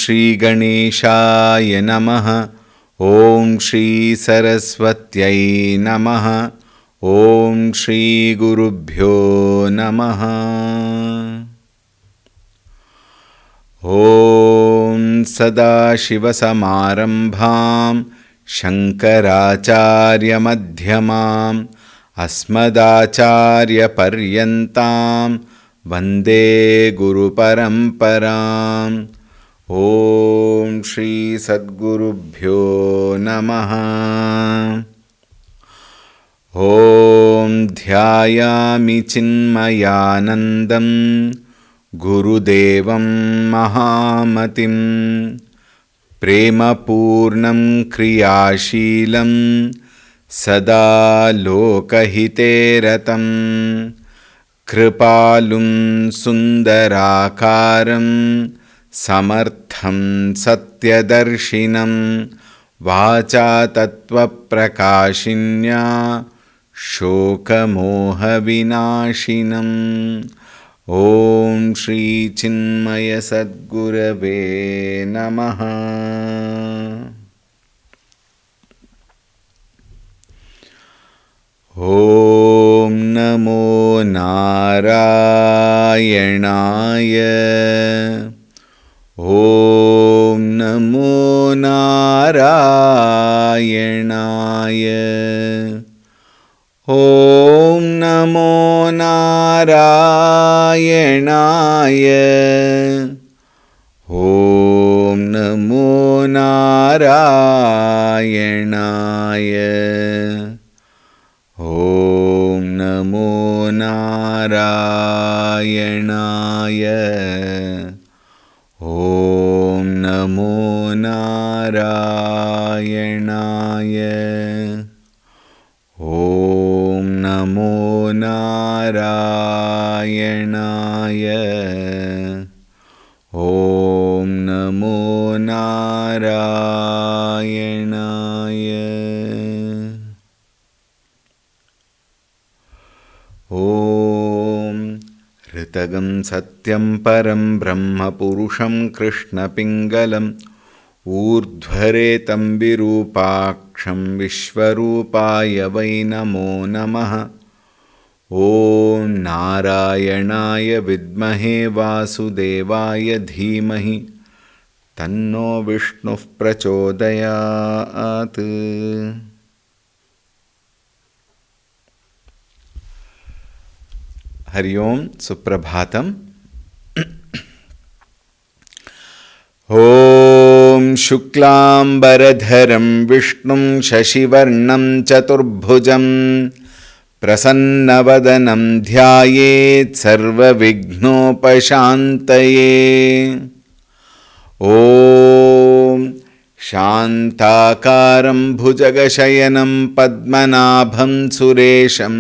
श्री गणेशाय नमः। ॐ श्री सरस्वत्यै नमः। ॐ श्री गुरुभ्यो नमः। ॐ सदाशिवसमारम्भां शङ्कराचार्यमध्यमाम् अस्मदाचार्यपर्यन्तां वन्दे गुरुपरम्पराम्। ॐ श्री सद्गुरुभ्यो नमः। ॐ ध्यायामि चिन्मयानन्दं गुरुदेवं महामतिं प्रेमपूर्णं क्रियाशीलं सदा लोकहिते रतं कृपालुं सुन्दराकारं समर्थं सत्यदर्शिनं वाचा तत्त्वप्रकाशिन्या शोकमोहविनाशिनम्। ॐ श्री चिन्मय सद्गुरवे नमः। ॐ नमो नारायणाय। ॐ नमो नारायणाय। ॐ नमो नारायणाय। ॐ नमो नारायणाय। ॐ नमो नारायणाय। ॐ नमो नारायणाय। ॐ नमो नारायणाय। ॐ नमो नारायणाय। ॐ ऋतगं सत्यं परं ब्रह्म पुरुषं कृष्णपिङ्गलम् ऊर्ध्वरेतं विरूपाक्षं विश्वरूपाय वै नमो नमः। ॐ नारायणाय विद्महे वासुदेवाय धीमहि तन्नो विष्णुः प्रचोदयात्। हरि ओं सुप्रभातम्। ॐ शुक्लाम्बरधरं विष्णुं शशिवर्णं चतुर्भुजं प्रसन्नवदनं ध्यायेत् सर्वविघ्नोपशान्तये। ॐ शान्ताकारं भुजगशयनं पद्मनाभं सुरेशं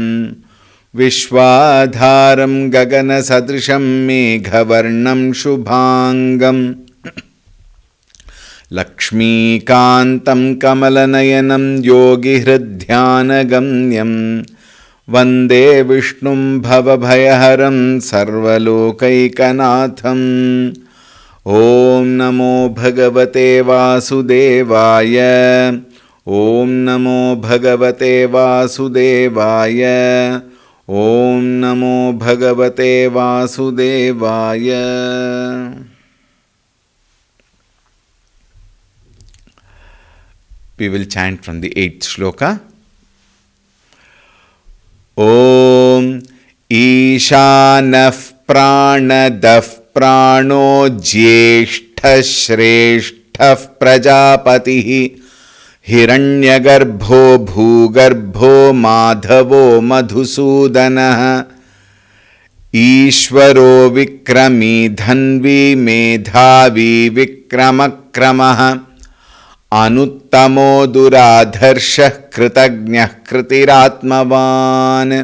विश्वाधारं गगनसदृशं मेघवर्णं शुभांगं लक्ष्मीकान्तं कमलनयनं योगिहृद्ध्यानगम्यं वन्दे विष्णुं भवभयहरं सर्वलोकैकनाथम्। ॐ नमो भगवते वासुदेवाय। ॐ नमो भगवते वासुदेवाय। ॐ नमो भगवते वासुदेवाय। We will chant from the 8th shloka. ॐ ईशानः प्राणदः प्राणो ज्येष्ठः श्रेष्ठः प्रजापतिः हिरण्यगर्भो भूगर्भो माधवो मधुसूदनः ईश्वरो विक्रमी धन्वी मेधावी विक्रमक्रमः अनुत्तमो दुराधर्षः कृतज्ञः कृतिरात्मवान्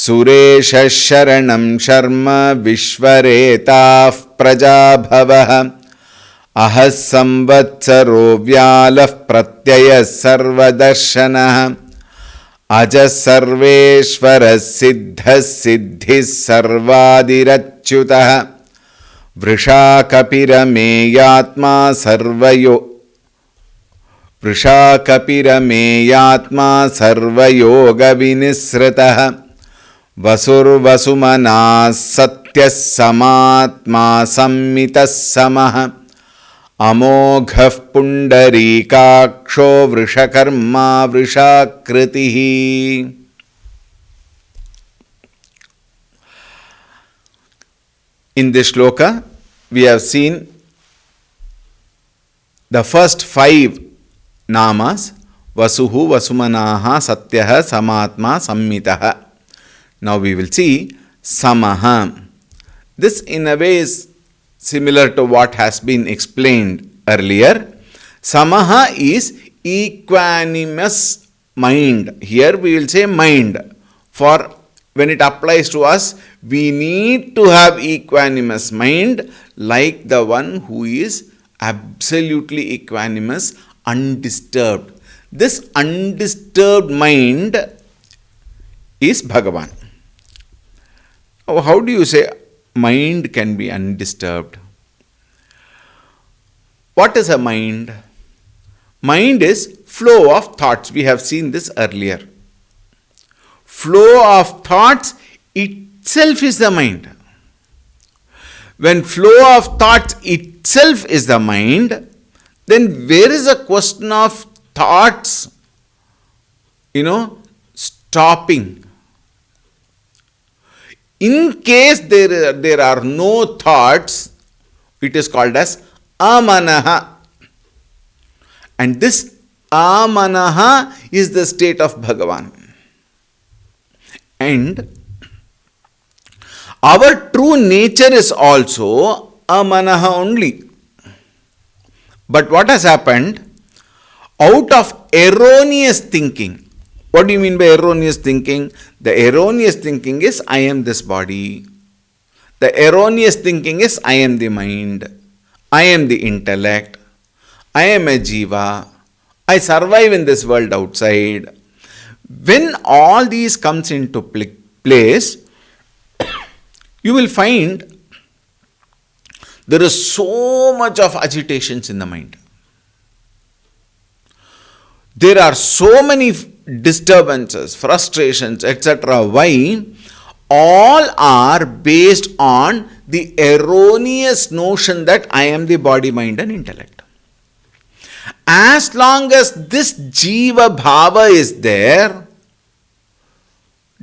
सुरेशः शरणं शर्म विश्वरेताः प्रजाभवः अहः संवत्सरो व्यालः प्रत्ययः सर्वदर्शनः अजः सर्वेश्वरः सिद्धः सिद्धिः सर्वादिरच्युतः वृषाकपिरमेयात्मा सर्वयोगविनिसृतः वसुर्वसुमनाः सत्यः समात्मा संमितः समः अमोघः पुण्डरीकाक्षो वृषकर्मा वृषाकृतिः. In this shloka, we have seen the first 5 namas: Vasuhu, Vasumanaha, Satyaha, Samatma, Sammitaha. Now we will see Samaha. This in a way is similar to what has been explained earlier. Samaha is equanimous mind. Here we will say mind. For when it applies to us, we need to have equanimous mind, like the one who is absolutely equanimous, undisturbed. This undisturbed mind is Bhagavan. How do you say mind can be undisturbed? What is a mind? Mind is flow of thoughts. We have seen this earlier. Flow of thoughts itself is the mind. When flow of thoughts itself is the mind, then where is a question of thoughts, stopping? In case there are no thoughts, it is called as amanaha. And this amanaha is the state of Bhagavan. And our true nature is also amanaha only. But what has happened? Out of erroneous thinking. What do you mean by erroneous thinking? The erroneous thinking is I am this body. The erroneous thinking is I am the mind. I am the intellect. I am a jiva. I survive in this world outside. When all these comes into place, you will find there is so much of agitations in the mind. There are so many disturbances, frustrations, etc. Why? All are based on the erroneous notion that I am the body, mind and intellect. As long as this jiva bhava is there,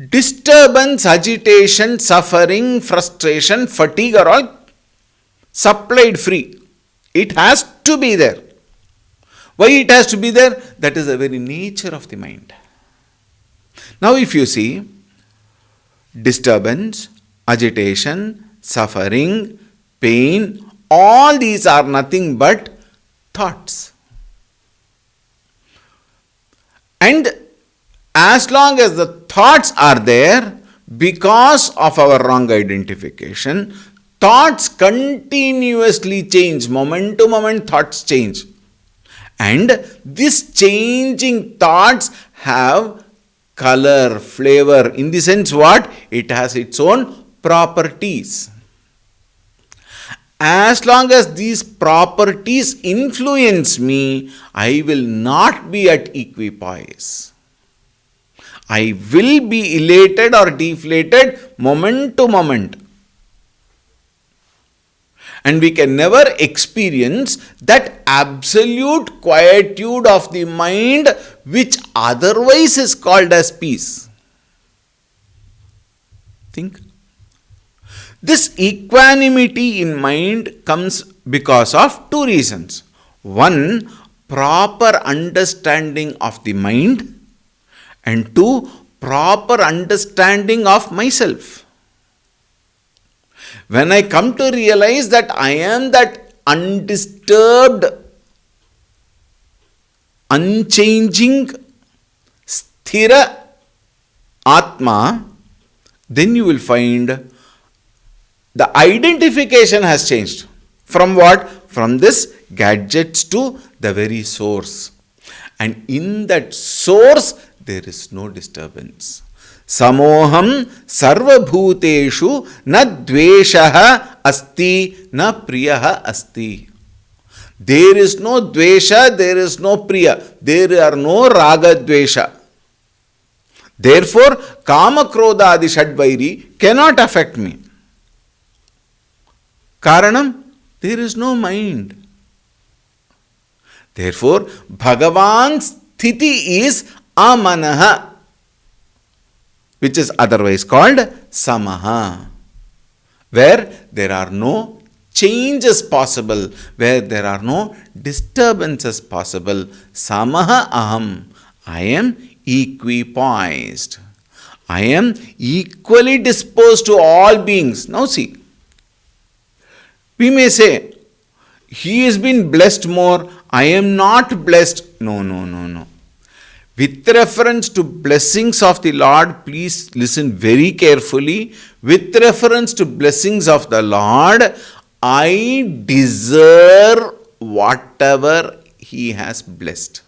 disturbance, agitation, suffering, frustration, fatigue are all supplied free. It has to be there. Why it has to be there? That is the very nature of the mind. Now if you see, disturbance, agitation, suffering, pain, all these are nothing but thoughts. And as long as the thoughts are there, because of our wrong identification, thoughts continuously change. Moment to moment, thoughts change. And these changing thoughts have color, flavor. In the sense what? It has its own properties. As long as these properties influence me, I will not be at equipoise. I will be elated or deflated moment to moment. And we can never experience that absolute quietude of the mind which otherwise is called as peace. Think. This equanimity in mind comes because of 2 reasons. One, proper understanding of the mind, and 2, proper understanding of myself. When I come to realize that I am that undisturbed, unchanging, sthira Atma, then you will find the identification has changed. From what? From this gadgets to the very source. And in that source, there is no disturbance. Samoham sarvabhuteshu na dveshaha asti na priyaha asti. There is no dvesha, there is no priya. There are no raga dvesha. Therefore, kama krodha adi shadvairi cannot affect me. Karanam, there is no mind. Therefore, Bhagavan's sthiti is amanaha, which is otherwise called samaha, where there are no changes possible, where there are no disturbances possible. Samaha aham, I am equipoised. I am equally disposed to all beings. Now see, we may say, he has been blessed more, I am not blessed. No. With reference to blessings of the Lord, please listen very carefully. With reference to blessings of the Lord, I deserve whatever he has blessed.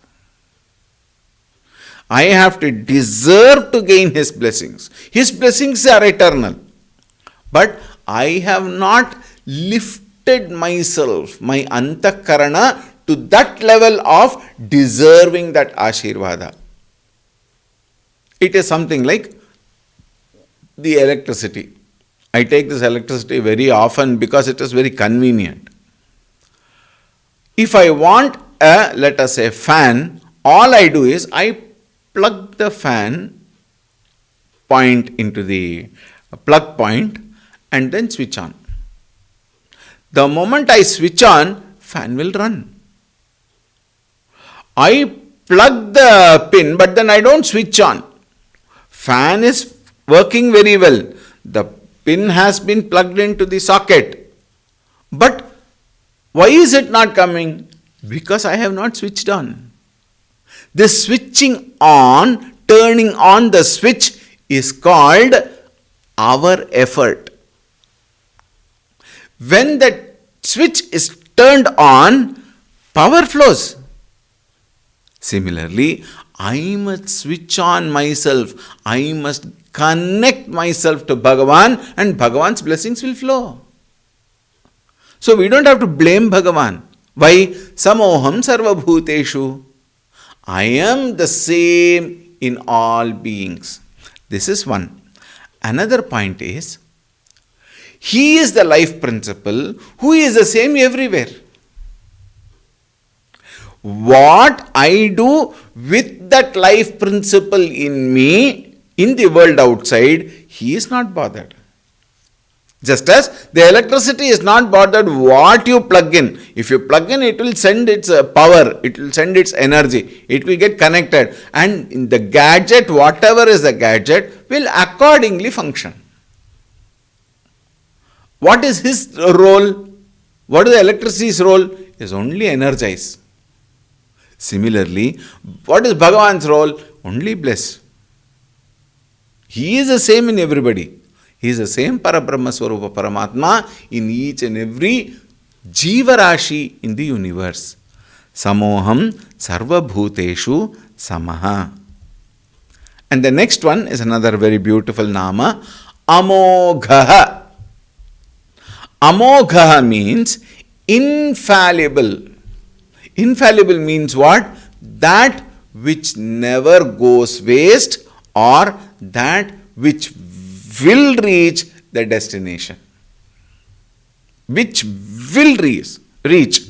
I have to deserve to gain his blessings. His blessings are eternal. But I have not lifted myself, my antakarana, to that level of deserving that ashirvada. It is something like the electricity. I take this electricity very often because it is very convenient. If I want a, let us say, fan, all I do is I plug the fan point into the plug point and then switch on. The moment I switch on, fan will run. I plug the pin, but then I don't switch on. Fan is working very well. The pin has been plugged into the socket. But why is it not coming? Because I have not switched on. This switching on, turning on the switch is called our effort. When the switch is turned on, power flows. Similarly, I must switch on myself. I must connect myself to Bhagavan and Bhagavan's blessings will flow. So we don't have to blame Bhagavan. Why? Samoham sarva bhuteshu. I am the same in all beings. This is one. Another point is, he is the life principle who is the same everywhere. What I do with that life principle in me, in the world outside, he is not bothered. Just as the electricity is not bothered what you plug in. If you plug in, it will send its power, it will send its energy, it will get connected. And in the gadget, whatever is the gadget, will accordingly function. What is his role? What is the electricity's role? Is only energize. Similarly, what is Bhagavan's role? Only bless. He is the same in everybody. He is the same Parabrahma Swarupa Paramatma in each and every Jiva Rashi in the universe. Samoham Sarva Bhuteshu Samaha. And the next one is another very beautiful nama, Amoghaha. Amoghaha means infallible. Infallible means what? That which never goes waste or that which will reach the destination. Which will reach.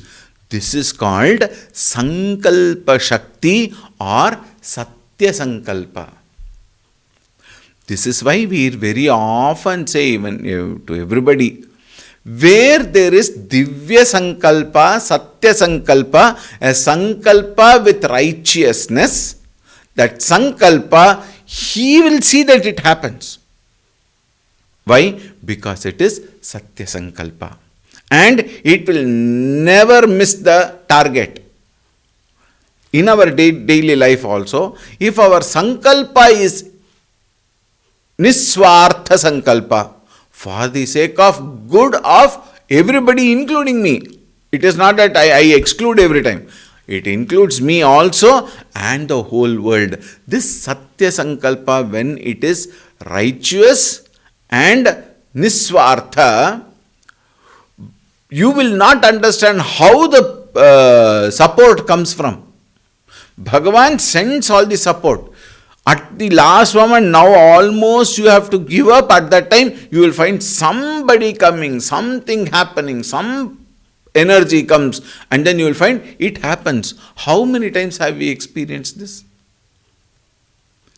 This is called Sankalpa Shakti or Satya Sankalpa. This is why we very often say even to everybody, where there is Divya Sankalpa, Satya Sankalpa, a Sankalpa with righteousness, that Sankalpa, he will see that it happens. Why? Because it is Satya Sankalpa. And it will never miss the target. In our daily life also, if our Sankalpa is Niswartha Sankalpa, for the sake of good of everybody including me. It is not that I exclude every time. It includes me also and the whole world. This Satya Sankalpa, when it is righteous and Niswartha, you will not understand how the support comes from. Bhagavan sends all the support. At the last moment, now almost you have to give up. At that time, you will find somebody coming, something happening, some energy comes, and then you will find it happens. How many times have we experienced this?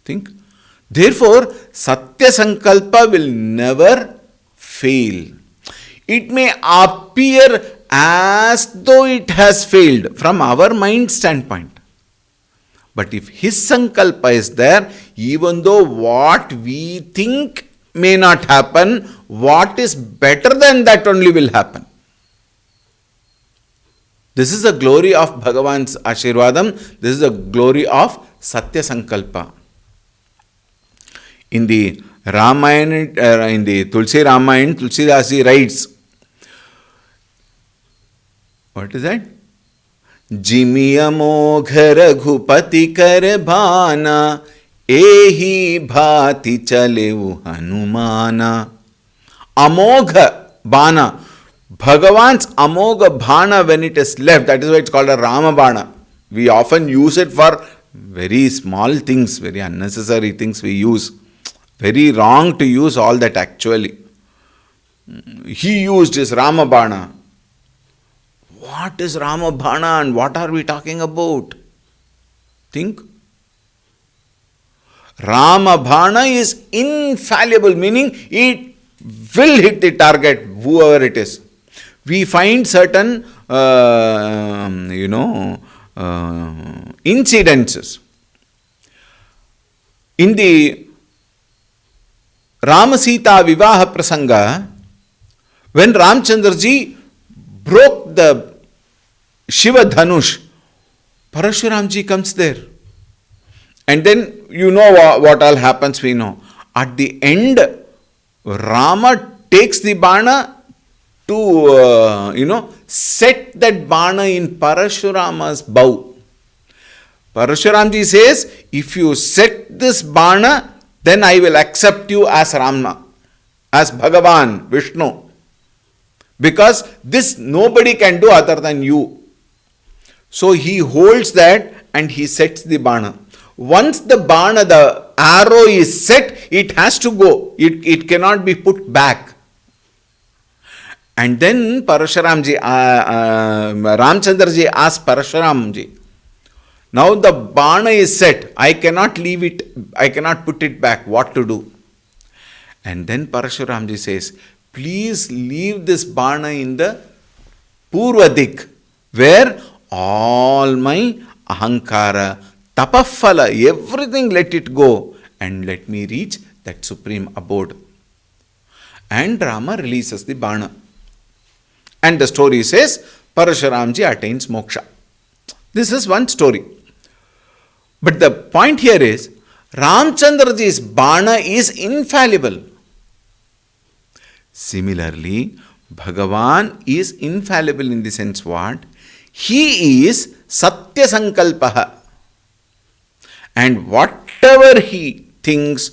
Think. Therefore, Satya Sankalpa will never fail. It may appear as though it has failed from our mind standpoint. But if his sankalpa is there, even though what we think may not happen, what is better than that only will happen. This is the glory of Bhagavan's Ashirvadam. This is the glory of Satya Sankalpa. In the Ramayana, in the Tulsi Ramayana, Tulsidasi writes, what is that? जिमि अमोघ रघुपति कर भाना, एही भाति चलेउ हनुमाना. Amogha Bana. Bhagavan's Amogha Bana, when it is left, that is why it's called a Rama Bana. We often use it for very small things, very unnecessary things we use. Very wrong to use all that actually. He used his Rama Bana. What is Rama Bana and what are we talking about? Think. Rama Bana is infallible, meaning it will hit the target, whoever it is. We find certain, incidences. In the Rama Sita Vivaha Prasanga, when Ramchandraji broke the Shiva Dhanush, Parashuramji comes there. And then you know what all happens, we know. At the end, Rama takes the Bana to, set that Bana in Parashurama's bow. Parashuramji says, if you set this Bana, then I will accept you as Rama, as Bhagavan, Vishnu. Because this nobody can do other than you. So he holds that and he sets the Bana. Once the Bana, the arrow is set, it has to go. It cannot be put back. And then Parashuramji, Ramchandraji asked Parashuramji, now the Bana is set, I cannot leave it, I cannot put it back, what to do? And then Parashuramji says, please leave this Bana in the Purvadik, where all my Ahankara, Tapafala, everything let it go and let me reach that supreme abode. And Rama releases the Bana. And the story says, Parashuramji attains moksha. This is one story. But the point here is, Ramchandraji's Bana is infallible. Similarly, Bhagavan is infallible in the sense what? He is Satya Sankalpaha. And whatever he thinks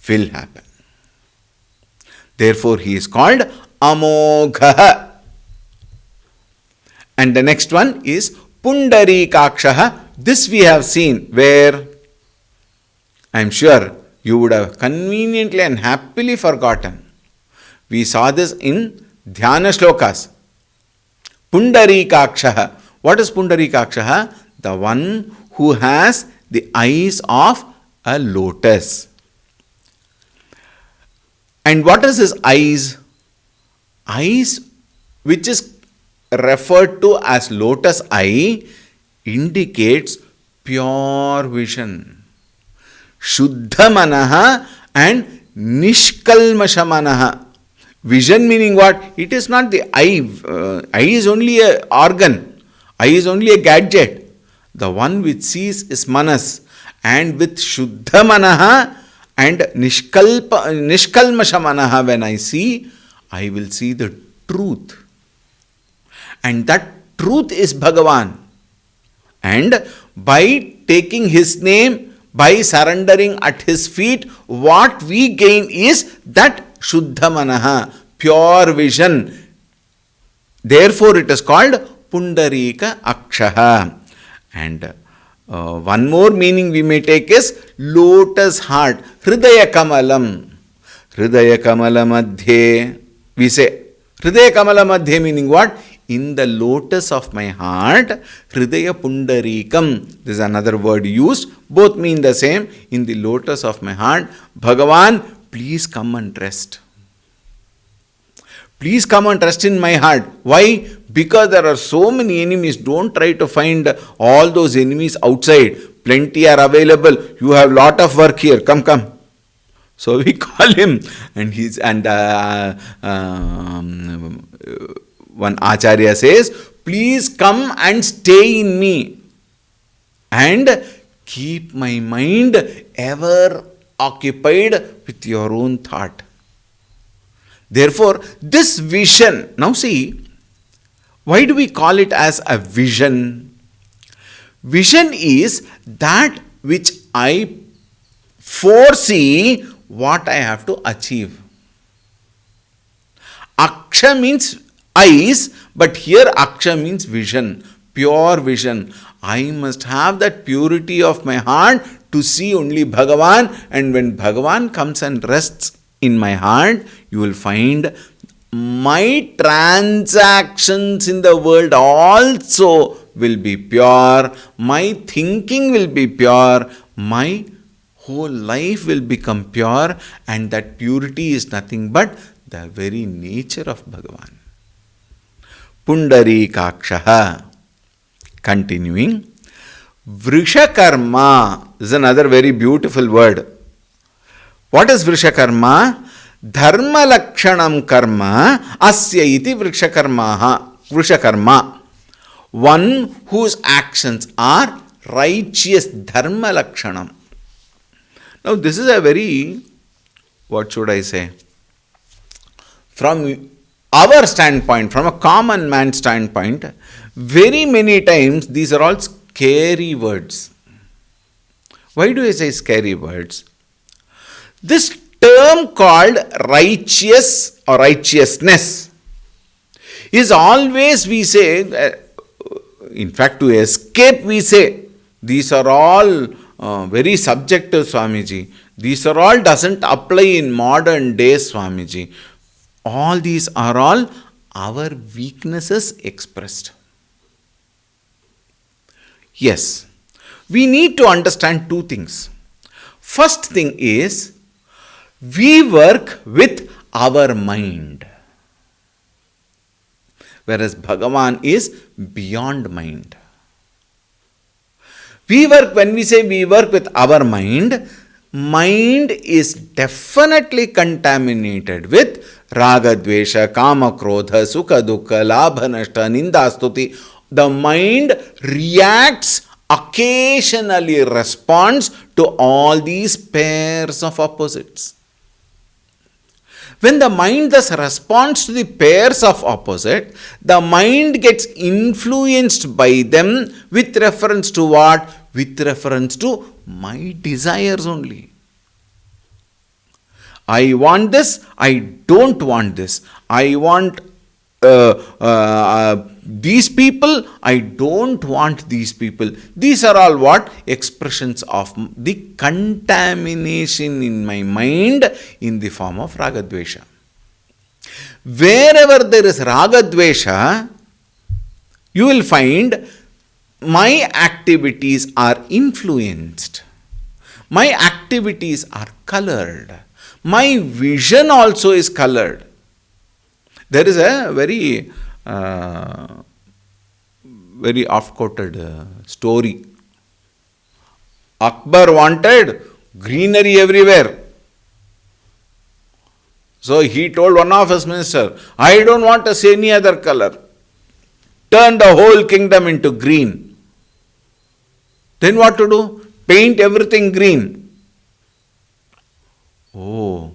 will happen. Therefore, he is called Amogha. And the next one is Pundarikakshaha. This we have seen where I am sure you would have conveniently and happily forgotten. We saw this in Dhyana Shlokas. Pundarikakshaha. What is Pundarikakshaha? The one who has the eyes of a lotus. And what is his eyes? Eyes which is referred to as lotus eye indicates pure vision. Shuddha manaha and nishkalmasha manaha. Vision meaning what? It is not the eye. Eye is only an organ. Eye is only a gadget. The one which sees is manas. And with Shuddha manaha and nishkalmasha manaha, when I see, I will see the truth. And that truth is Bhagavan. And by taking his name, by surrendering at his feet, what we gain is that Shuddha Manaha, pure vision. Therefore, it is called Pundarika Akshaha. And one more meaning we may take is lotus heart, Hridaya Kamalam. Hridaya Kamala Madhye, we say. Hridaya Kamala Madhye meaning what? In the lotus of my heart, Hridaya Pundarikam. This is another word used. Both mean the same. In the lotus of my heart, Bhagavan, please come and rest. Please come and rest in my heart. Why? Because there are so many enemies. Don't try to find all those enemies outside. Plenty are available. You have lot of work here. Come, come. So we call him, and one Acharya says, please come and stay in me and keep my mind ever occupied with your own thought. Therefore, this vision, now see, why do we call it as a vision? Vision is that which I foresee what I have to achieve. Aksha means eyes, but here Aksha means vision, pure vision. I must have that purity of my heart to see only Bhagavan, and when Bhagavan comes and rests in my heart, you will find my transactions in the world also will be pure, my thinking will be pure, my whole life will become pure, and that purity is nothing but the very nature of Bhagavan. Pundarikakshaha. Continuing, Vrishakarma is another very beautiful word. What is Vrishakarma? Dharma lakshanam karma asya iti Vrishakarma. One whose actions are righteous, dharma lakshanam. Now this is a very, what should I say? From our standpoint, from a common man's standpoint, very many times these are all scary words. Why do I say scary words? This term called righteous or righteousness is always, we say, in fact to escape we say, these are all very subjective, Swamiji. These are all doesn't apply in modern days, Swamiji. All these are all our weaknesses expressed. Yes, we need to understand two things. First thing is, we work with our mind, whereas Bhagavan is beyond mind. When we say we work with our mind, mind is definitely contaminated with raga, dvesha, kama, krodha, sukha, dukkha, labha, nashta, ninda, stuti. The mind reacts, occasionally responds to all these pairs of opposites. When the mind thus responds to the pairs of opposite, the mind gets influenced by them with reference to what? With reference to my desires only. I want this, I don't want this. I want these people, I don't want these people. These are all what? Expressions of the contamination in my mind in the form of ragadvesha. Wherever there is ragadvesha, you will find my activities are influenced. My activities are colored. My vision also is colored. There is a very oft-quoted story. Akbar wanted greenery everywhere. So he told one of his ministers, I don't want to see any other color. Turn the whole kingdom into green. Then what to do? Paint everything green. Oh,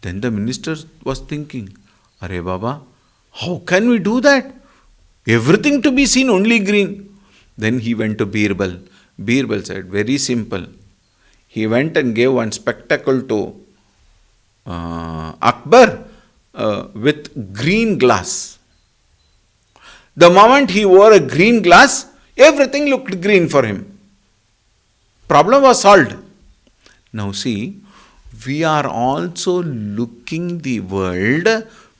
then the minister was thinking, Arey Baba, how can we do that? Everything to be seen only green. Then he went to Birbal. Birbal said, very simple. He went and gave one spectacle to Akbar with green glass. The moment he wore a green glass, everything looked green for him. Problem was solved. Now see, we are also looking the world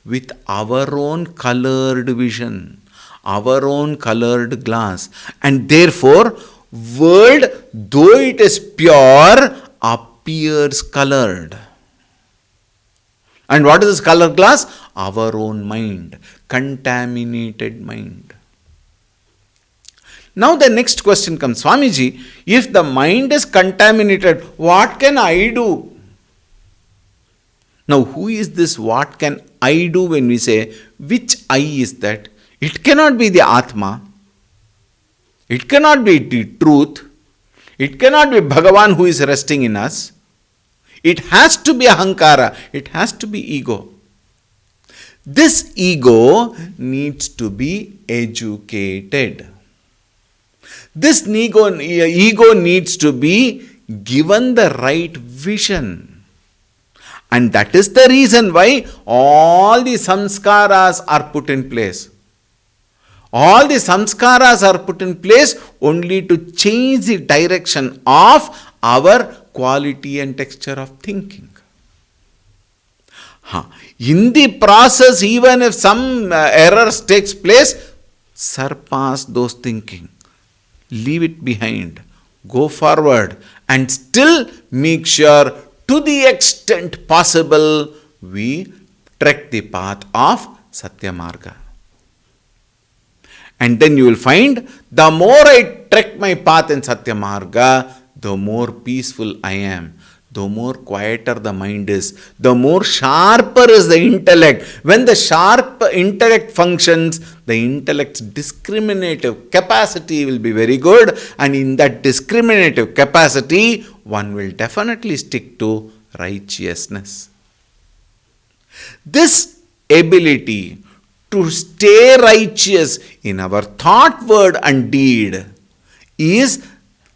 with our own colored vision, our own colored glass, and therefore world, though it is pure, appears colored. And what is this colored glass? Our own mind, contaminated mind. Now the next question comes, Swamiji, if the mind is contaminated, what can I do? Now who is this what can I do when we say, which I is that? It cannot be the Atma. It cannot be the truth. It cannot be Bhagavan who is resting in us. It has to be Ahankara. It has to be ego. This ego needs to be educated. This ego needs to be given the right vision. And that is the reason why all the samskaras are put in place. All the samskaras are put in place only to change the direction of our quality and texture of thinking. In the process, even if some errors takes place, surpass those thinking. Leave it behind. Go forward and still make sure to the extent possible we trek the path of Satya Marga. And then you will find the more I trek my path in Satya Marga, the more peaceful I am. The more quieter the mind is, the more sharper is the intellect. When the sharp intellect functions, the intellect's discriminative capacity will be very good, and in that discriminative capacity, one will definitely stick to righteousness. This ability to stay righteous in our thought, word and deed is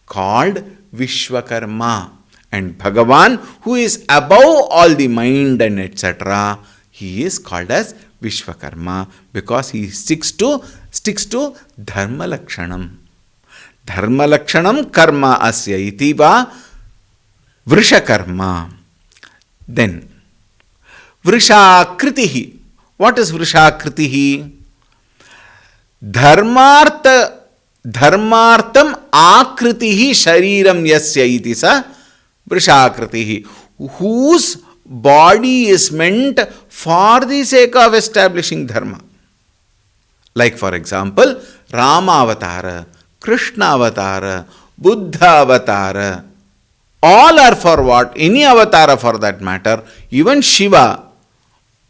called Vishwakarma. And Bhagavan, who is above all the mind and etc., he is called as Vishwakarma because he sticks to Dharma Lakshanam. Dharma Lakshanam karma asya iti va Vrishakarma. Then, Vrishakritihi. What is Vrishakritihi? Dharmartam akritihi shariram yasya iti sa Vrishakritihi, whose body is meant for the sake of establishing dharma. Like for example, Rama Avatara, Krishna Avatara, Buddha Avatara, all are for what? Any avatara for that matter, even Shiva,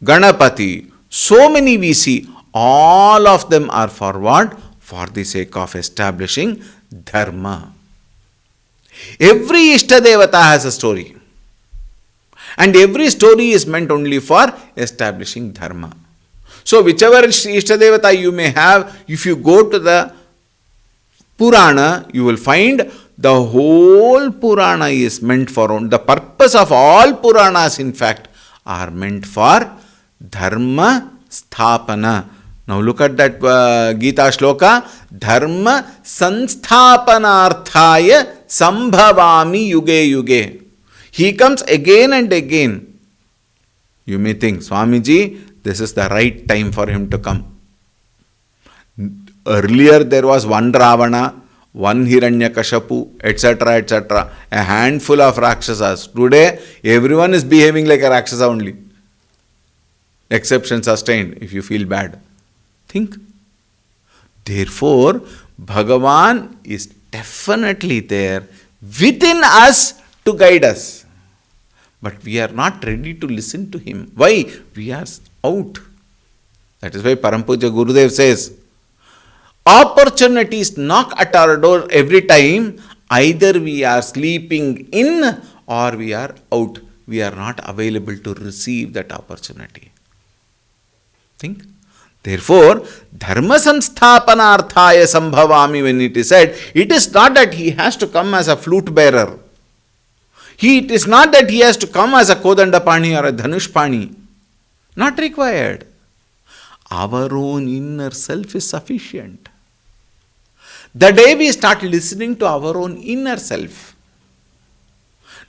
Ganapati, so many we see, all of them are for what? For the sake of establishing dharma. Every Ishtadevata has a story. And every story is meant only for establishing dharma. So whichever Ishtadevata you may have, if you go to the Purana, you will find the whole Purana is meant for, the purpose of all Puranas in fact are meant for dharma sthapana. Now look at that Gita shloka, dharma sansthapanarthaya sambhavami yuge yuge. He comes again and again. You may think, Swamiji, this is the right time for him to come. Earlier there was one Ravana, one Hiranyakashapu, etc., etc. A handful of Rakshasas. Today, everyone is behaving like a Rakshasa only. Exception sustained, if you feel bad. Think. Therefore, Bhagavan is definitely there within us to guide us. But we are not ready to listen to him. Why? We are out. That is why Parampuja Gurudev says, opportunities knock at our door every time. Either we are sleeping in or we are out. We are not available to receive that opportunity. Think. Therefore, dharma sansthapanarthaya sambhavami, when it is said, it is not that he has to come as a flute bearer. It is not that he has to come as a Kodandapani or a Dhanushpani. Not required. our own inner self is sufficient. The day we start listening to our own inner self,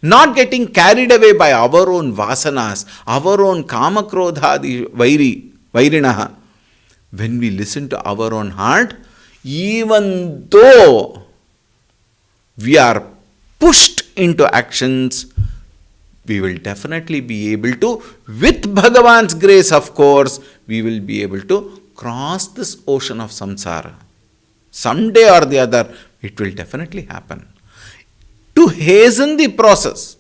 not getting carried away by our own vasanas, our own kama krodhadi vairinaha, when we listen to our own heart, even though we are pushed into actions, we will definitely be able to, with Bhagavan's grace of course, we will be able to cross this ocean of samsara. Someday or the other, it will definitely happen. To hasten the process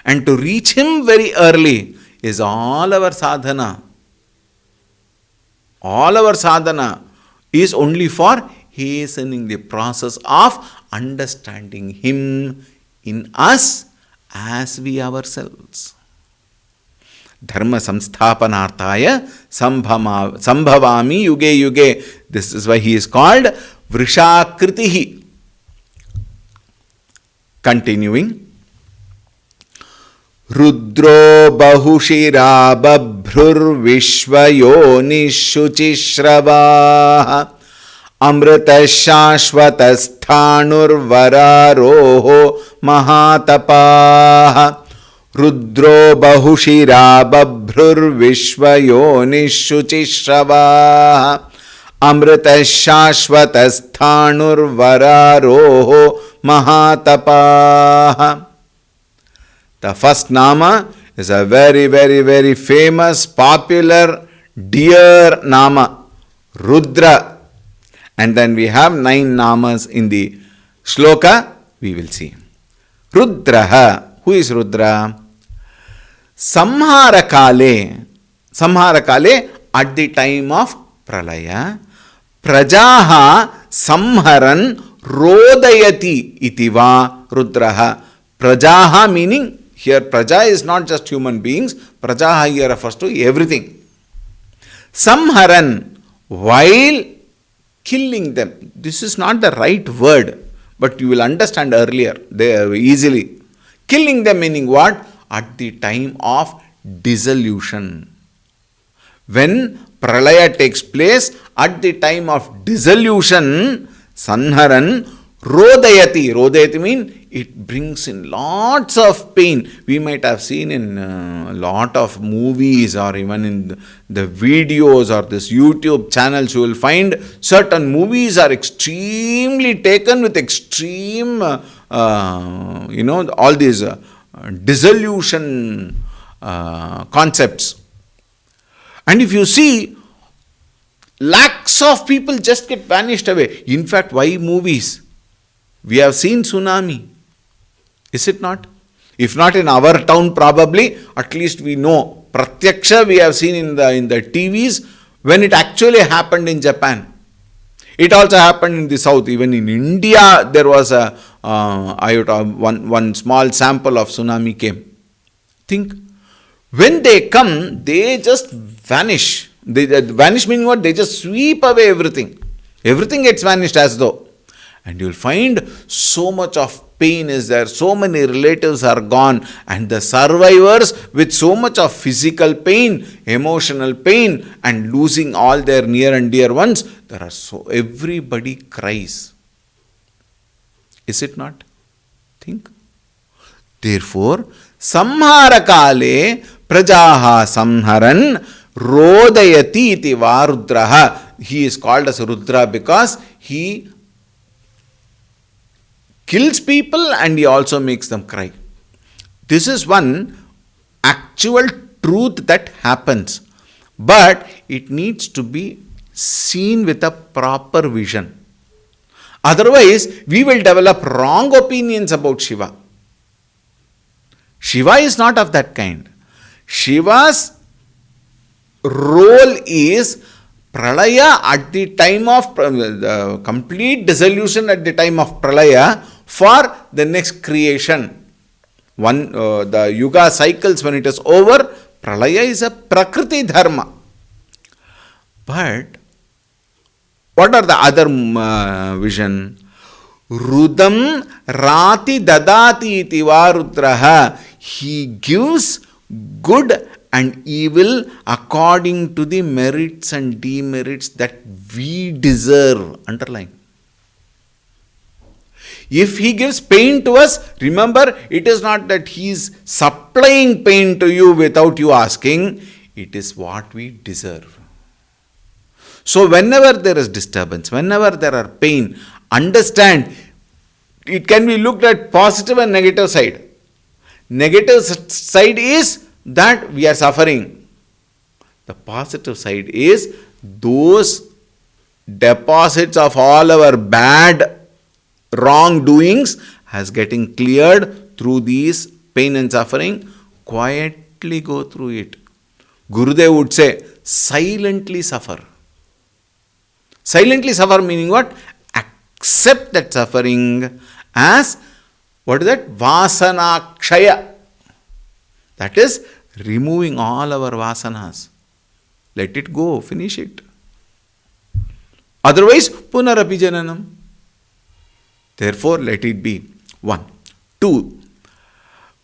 and to reach Him very early is all our sadhana. All our sadhana is only for hastening the process of understanding Him in us as we ourselves. Dharma samsthapanarthaya sambhavami yuge yuge. This is why he is called Vrishakritihi. Continuing. Rudro bahushira babhrur vishvayonishuchishravaha amrita shashvatasthanur vararoho mahatapaha. Rudro bahushira babhrur vishvayonishuchishravaha amrita shashvatasthanur vararoho mahatapaha. The first nama is a very, very, very famous, popular, dear nama, Rudra. And then we have 9 namas in the shloka, we will see. Rudraha. Who is Rudra? Samharakale. Samharakale, at the time of pralaya, prajaha samharan rodayati itiva Rudraha. Prajaha meaning, here praja is not just human beings, prajaha here refers to everything. Samharan, while killing them. This is not the right word, but you will understand earlier easily. Killing them meaning what? At the time of dissolution. When pralaya takes place, at the time of dissolution, sanharan rodayati. Rodayati means it brings in lots of pain. We might have seen in a lot of movies or even in the videos or this YouTube channels, you will find certain movies are extremely taken with extreme, all these dissolution concepts. And if you see, lakhs of people just get vanished away. In fact, why movies? We have seen tsunami. Is it not? If not in our town, probably, at least we know. Pratyaksha we have seen in the TVs when it actually happened in Japan. It also happened in the south. Even in India, there was one small sample of tsunami came. Think. When they come, they just vanish. They vanish meaning what? They just sweep away everything. Everything gets vanished as though. And you will find so much of pain is there, so many relatives are gone, and the survivors with so much of physical pain, emotional pain, and losing all their near and dear ones, everybody cries. Is it not? Think. Therefore, samharakale prajaha samharan rodayati iti varudraha. He is called as Rudra because he kills people and he also makes them cry. This is one actual truth that happens, but it needs to be seen with a proper vision. Otherwise, we will develop wrong opinions about Shiva. Shiva is not of that kind. Shiva's role is pralaya at the time of the complete dissolution at the time of pralaya for the next creation. The yuga cycles, when it is over, pralaya is a prakriti dharma. But what are the other vision? Rudam rati dadati iti varudraha. He gives good and evil according to the merits and demerits that we deserve. Underline. If he gives pain to us, remember, it is not that he is supplying pain to you without you asking. It is what we deserve. So whenever there is disturbance, whenever there are pain, understand it can be looked at positive and negative side. Negative side is that we are suffering. The positive side is those deposits of all our bad wrongdoings has getting cleared through these pain and suffering. Quietly go through it. Gurudev would say, silently suffer. Silently suffer meaning what? Accept that suffering as, what is that? Vasanakshaya. That is removing all our vasanas. Let it go, finish it. Otherwise, punarapi jananam. Therefore, let it be. 1. 2.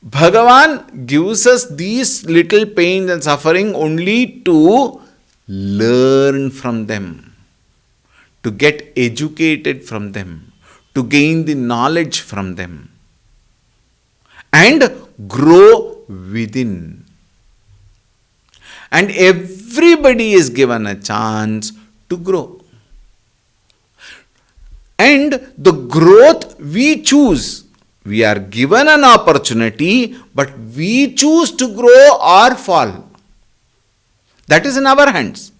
Bhagavan gives us these little pains and suffering only to learn from them, to get educated from them, to gain the knowledge from them, and grow within. And everybody is given a chance to grow. And the growth we choose. We are given an opportunity, but we choose to grow or fall. That is in our hands.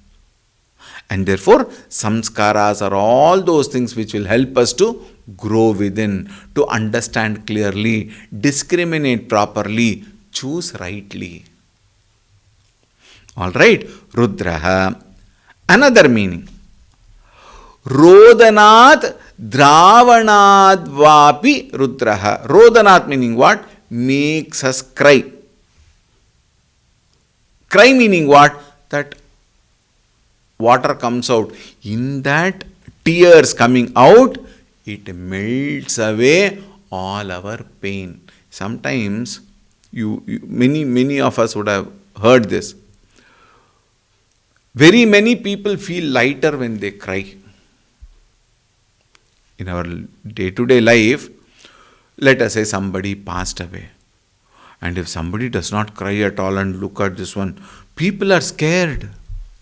And therefore, samskaras are all those things which will help us to grow within, to understand clearly, discriminate properly, choose rightly. Alright, Rudraha. Another meaning. Rodanat Dravanadvapi Rudraha. Rodanat meaning what? Makes us cry. Cry meaning what? That water comes out. In that tears coming out, it melts away all our pain. Sometimes, many of us would have heard this. Very many people feel lighter when they cry. In our day-to-day life, let us say somebody passed away. And if somebody does not cry at all and look at this one, people are scared.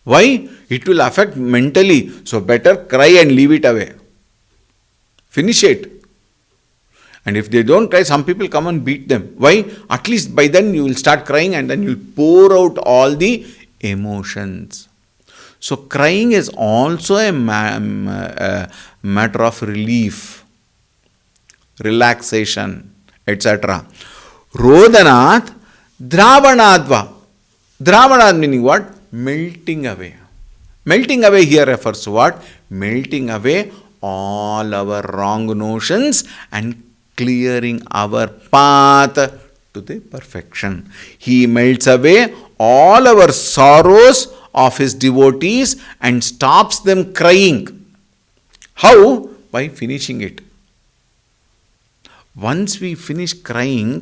Why? It will affect mentally. So better cry and leave it away. Finish it. And if they don't cry, some people come and beat them. Why? At least by then you will start crying and then you will pour out all the emotions. So crying is also a matter of relief, relaxation, etc. Rodanath Dravanadva. Dravanad meaning what? Melting away. Melting away here refers to what? Melting away all our wrong notions and clearing our path to the perfection. He melts away all our sorrows of his devotees and stops them crying. How? By finishing it. Once we finish crying,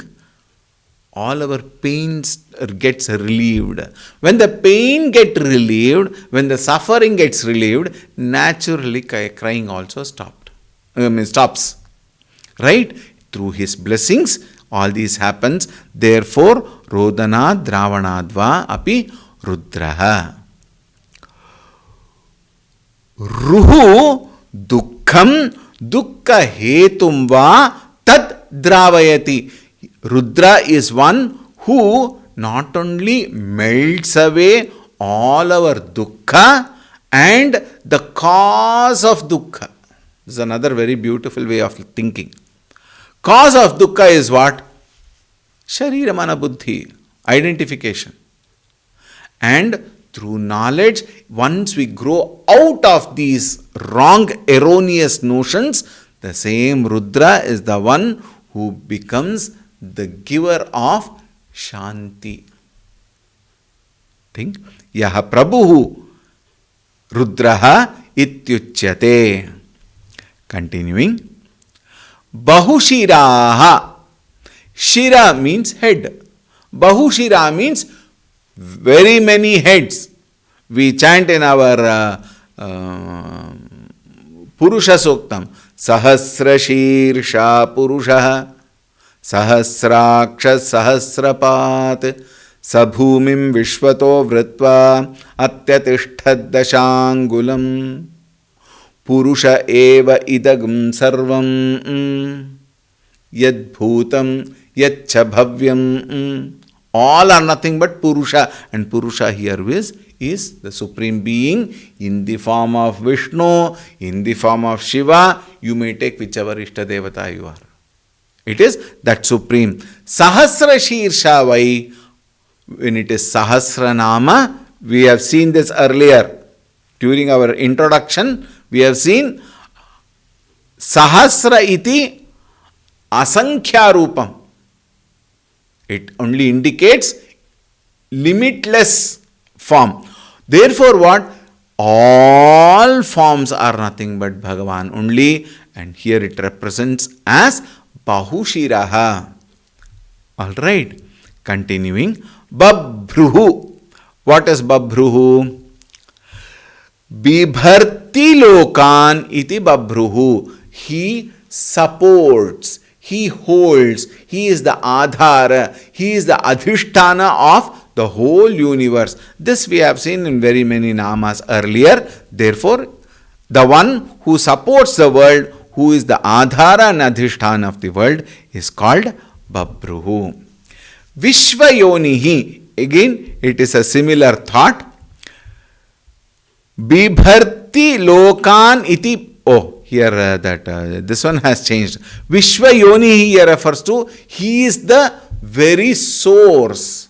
all our pains gets relieved. When the pain gets relieved, when the suffering gets relieved, naturally crying also stops. Right? Through his blessings, all this happens. Therefore, Rodana Dravanadva api Rudraha. Ruhu Dukkham Dukkha Hetumva Tad Dravayati. Rudra is one who not only melts away all our dukkha and the cause of dukkha. This is another very beautiful way of thinking. Cause of dukkha is what? Sharira mana buddhi, identification. And through knowledge, once we grow out of these wrong, erroneous notions, the same Rudra is the one who becomes the giver of Shanti. Think, Yaha Prabhuhu Rudraha Ityuchyate. Continuing. Bahushiraha. Shira means head. Bahushira means very many heads. We chant in our Purusha Suktam, Sahasra Shirsha Purusha, Sahasraksha Sahasrapat, Sabhumim Vishwato Vritva, Atyatishthad Dashangulam, Purusha Eva Idagam Sarvam, Yad Bhutam, Yadcha Bhavyam. All are nothing but Purusha, and Purusha here is the Supreme Being in the form of Vishnu, in the form of Shiva. You may take whichever Ishta Devata you are. It is that Supreme. Sahasra Shirsha Vai, when it is Sahasranama, we have seen this earlier. During our introduction, we have seen Sahasra iti Asankhya Rupam. It only indicates limitless form. Therefore, what? All forms are nothing but Bhagavan only, and here it represents as Bahushiraha. Alright, continuing. Babhruhu. What is Babhruhu? Bibharti lokan iti Babhruhu. He supports. He holds, he is the Adhara, he is the Adhisthana of the whole universe. This we have seen in very many namas earlier. Therefore, the one who supports the world, who is the Adhara and Adhisthana of the world, is called Babhruhu. Vishvayonihi, again it is a similar thought. Bibharti lokan iti, here this one has changed. Vishvayoni here refers to, he is the very source.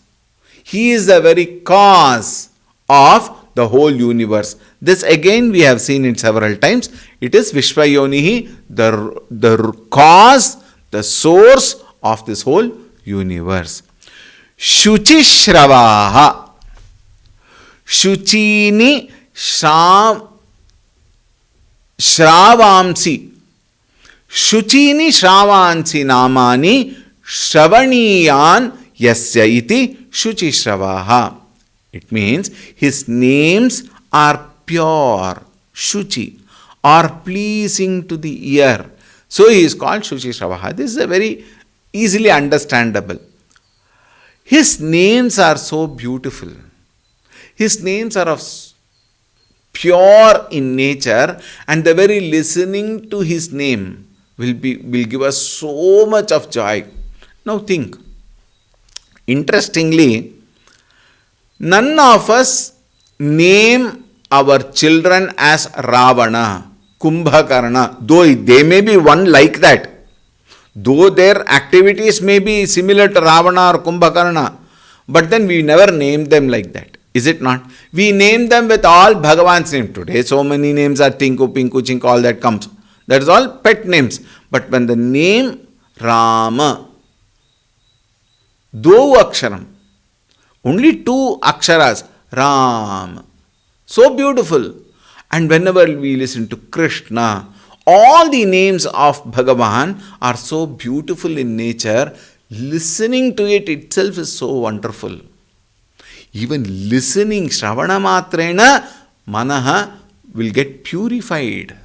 He is the very cause of the whole universe. This again we have seen it several times. It is Vishvayonihi, the cause, the source of this whole universe. Shuchishravaha. Shuchini Shravamsi. Shuchini Shravansi Namani Shravaniyan Yasya iti Shuchishravaha. It means his names are pure, Shuchi, are pleasing to the ear. So he is called Shuchishravaha. This is a very easily understandable. His names are so beautiful. His names are of pure in nature, and the very listening to his name will give us so much of joy. Now think, interestingly, none of us name our children as Ravana, Kumbhakarna, though they may be one like that, though their activities may be similar to Ravana or Kumbhakarna, but then we never name them like that. Is it not? We name them with all Bhagavan's name. Today so many names are Tinku, Pinku, Chink, all that comes. That is all pet names. But when the name Rama, do aksharam, only two aksharas, Ram, so beautiful. And whenever we listen to Krishna, all the names of Bhagavan are so beautiful in nature. Listening to it itself is so wonderful. Even listening, Shravana Matrena, Manaha will get purified.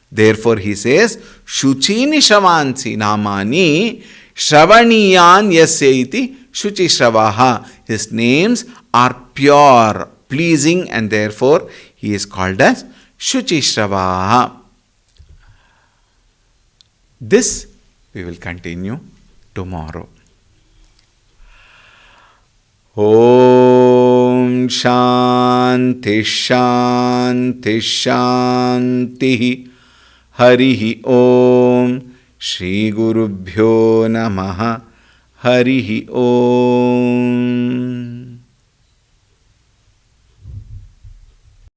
Therefore he says, Shuchini Shravansi Namani Shravaniyan Yasya iti Shuchishravaha. His names are pure, pleasing, and therefore he is called as Shuchishravaha. This we will continue tomorrow. Om Shanti Shanti Shanti Harihi Om Shri Gurubhyo Namaha Harihi Om.